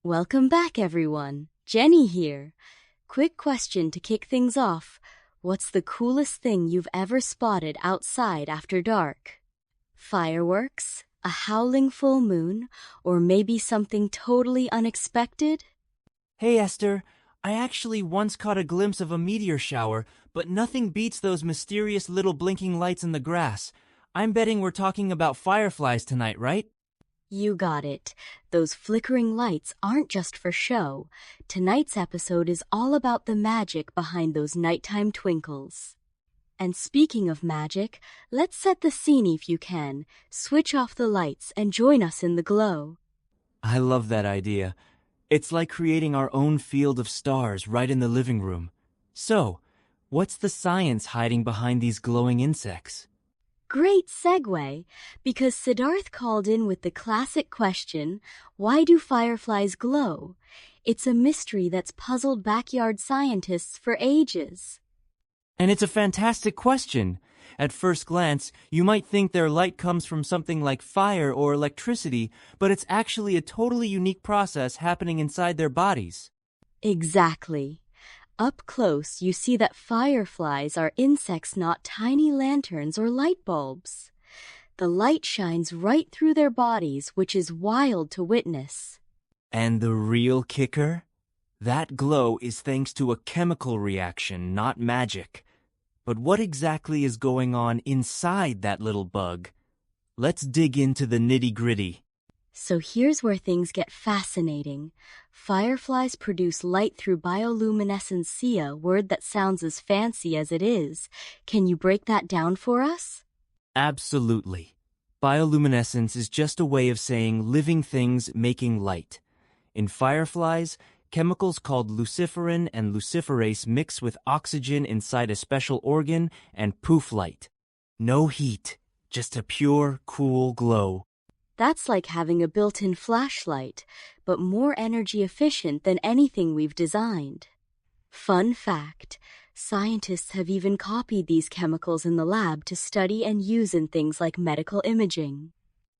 Welcome back, everyone. Jenny here. Quick question to kick things off. What's the coolest thing you've ever spotted outside after dark? Fireworks? A howling full moon? Or maybe something totally unexpected? Hey Esther, I actually once caught a glimpse of a meteor shower, but nothing beats those mysterious little blinking lights in the grass. I'm betting we're talking about fireflies tonight, right? You got it. Those flickering lights aren't just for show. Tonight's episode is all about the magic behind those nighttime twinkles. And speaking of magic, let's set the scene if you can. Switch off the lights and join us in the glow. I love that idea. It's like creating our own field of stars right in the living room. So, what's the science hiding behind these glowing insects? Great segue, because Siddharth called in with the classic question, why do fireflies glow? It's a mystery that's puzzled backyard scientists for ages. And it's a fantastic question. At first glance, you might think their light comes from something like fire or electricity, but it's actually a totally unique process happening inside their bodies. Exactly. Up close, you see that fireflies are insects, not tiny lanterns or light bulbs. The light shines right through their bodies, which is wild to witness. And the real kicker? That glow is thanks to a chemical reaction, not magic. But what exactly is going on inside that little bug? Let's dig into the nitty-gritty. So here's where things get fascinating. Fireflies produce light through bioluminescence, a word that sounds as fancy as it is. Can you break that down for us? Absolutely. Bioluminescence is just a way of saying living things making light. In fireflies, chemicals called luciferin and luciferase mix with oxygen inside a special organ and poof light. No heat, just a pure, cool glow. That's like having a built-in flashlight, but more energy efficient than anything we've designed. Fun fact, scientists have even copied these chemicals in the lab to study and use in things like medical imaging.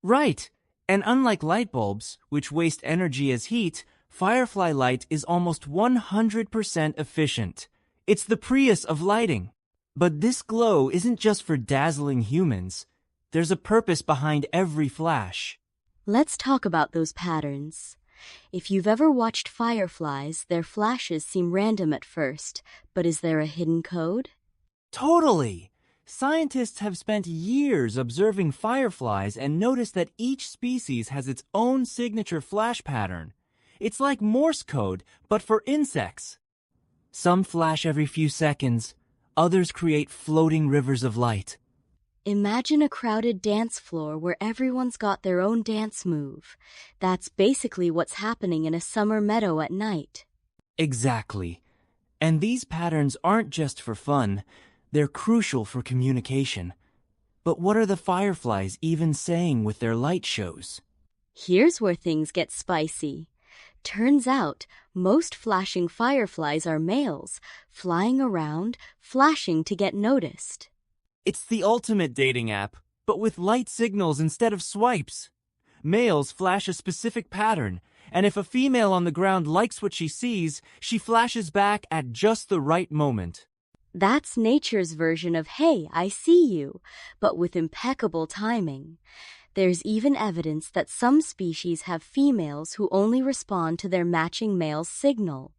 Right. And unlike light bulbs, which waste energy as heat, firefly light is almost 100% efficient. It's the Prius of lighting. But this glow isn't just for dazzling humans. There's a purpose behind every flash. Let's talk about those patterns. If you've ever watched fireflies, their flashes seem random at first, but is there a hidden code? Totally! Scientists have spent years observing fireflies and noticed that each species has its own signature flash pattern. It's like Morse code, but for insects. Some flash every few seconds, others create floating rivers of light. Imagine a crowded dance floor where everyone's got their own dance move. That's basically what's happening in a summer meadow at night. Exactly. And these patterns aren't just for fun, they're crucial for communication. But what are the fireflies even saying with their light shows? Here's where things get spicy. Turns out, most flashing fireflies are males, flying around, flashing to get noticed. It's the ultimate dating app, but with light signals instead of swipes. Males flash a specific pattern, and if a female on the ground likes what she sees, she flashes back at just the right moment. That's nature's version of, hey, I see you, but with impeccable timing. There's even evidence that some species have females who only respond to their matching male's signal.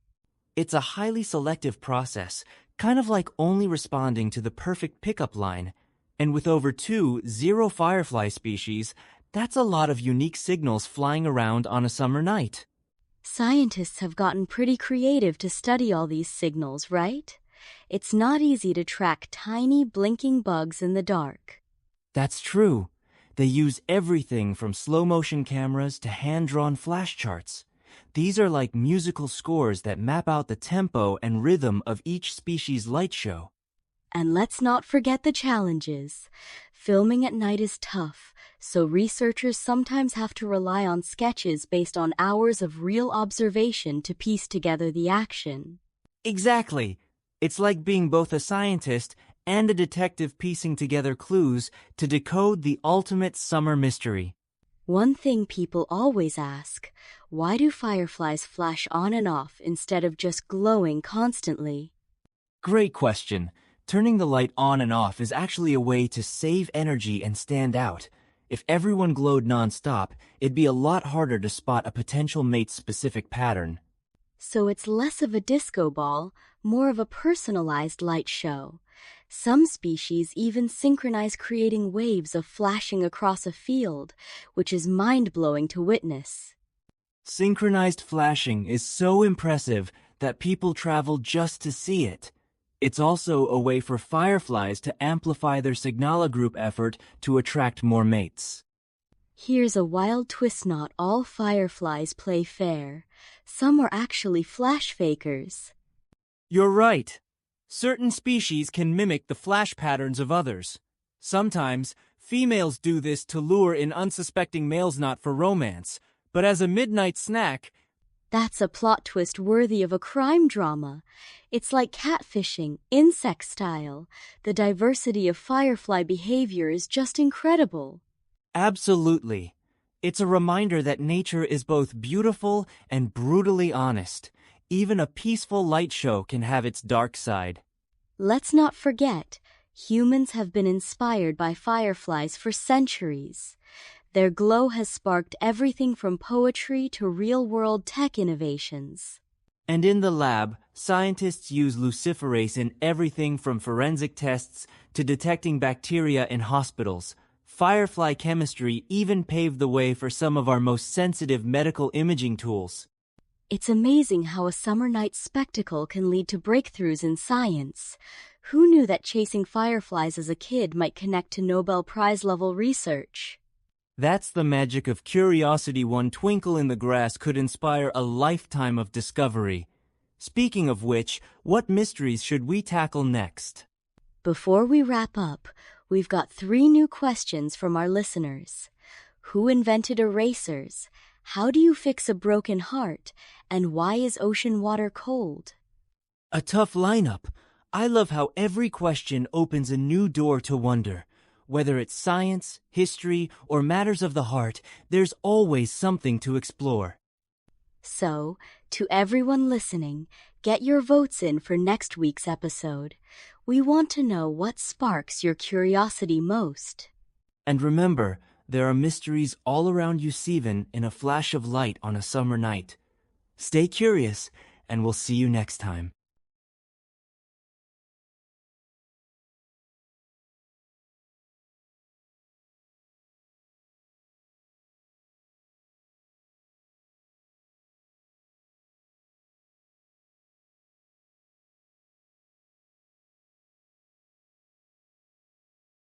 It's a highly selective process, kind of like only responding to the perfect pickup line. And with over 0 firefly species, that's a lot of unique signals flying around on a summer night. Scientists have gotten pretty creative to study all these signals, right? It's not easy to track tiny blinking bugs in the dark. That's true. They use everything from slow-motion cameras to hand-drawn flash charts. These are like musical scores that map out the tempo and rhythm of each species' light show. And let's not forget the challenges. Filming at night is tough, so researchers sometimes have to rely on sketches based on hours of real observation to piece together the action. Exactly. It's like being both a scientist and a detective piecing together clues to decode the ultimate summer mystery. One thing people always ask, why do fireflies flash on and off instead of just glowing constantly? Great question. Turning the light on and off is actually a way to save energy and stand out. If everyone glowed nonstop, it'd be a lot harder to spot a potential mate's specific pattern. So it's less of a disco ball, more of a personalized light show. Some species even synchronize, creating waves of flashing across a field, which is mind-blowing to witness. Synchronized flashing is so impressive that people travel just to see it. It's also a way for fireflies to amplify their signal group effort to attract more mates. Here's a wild twist: not all fireflies play fair. Some are actually flash fakers. You're right. Certain species can mimic the flash patterns of others. Sometimes, females do this to lure in unsuspecting males, not for romance, but as a midnight snack. That's a plot twist worthy of a crime drama. It's like catfishing, insect style. The diversity of firefly behavior is just incredible. Absolutely. It's a reminder that nature is both beautiful and brutally honest. Even a peaceful light show can have its dark side. Let's not forget, humans have been inspired by fireflies for centuries. Their glow has sparked everything from poetry to real-world tech innovations. And in the lab, scientists use luciferase in everything from forensic tests to detecting bacteria in hospitals. Firefly chemistry even paved the way for some of our most sensitive medical imaging tools. It's amazing how a summer night spectacle can lead to breakthroughs in science. Who knew that chasing fireflies as a kid might connect to Nobel Prize-level research? That's the magic of curiosity. One twinkle in the grass could inspire a lifetime of discovery. Speaking of which, what mysteries should we tackle next? Before we wrap up, we've got 3 new questions from our listeners. Who invented erasers? How do you fix a broken heart? And why is ocean water cold? A tough lineup. I love how every question opens a new door to wonder. Whether it's science, history, or matters of the heart, there's always something to explore. So, to everyone listening, get your votes in for next week's episode. We want to know what sparks your curiosity most. And remember, there are mysteries all around you, even in a flash of light on a summer night. Stay curious, and we'll see you next time.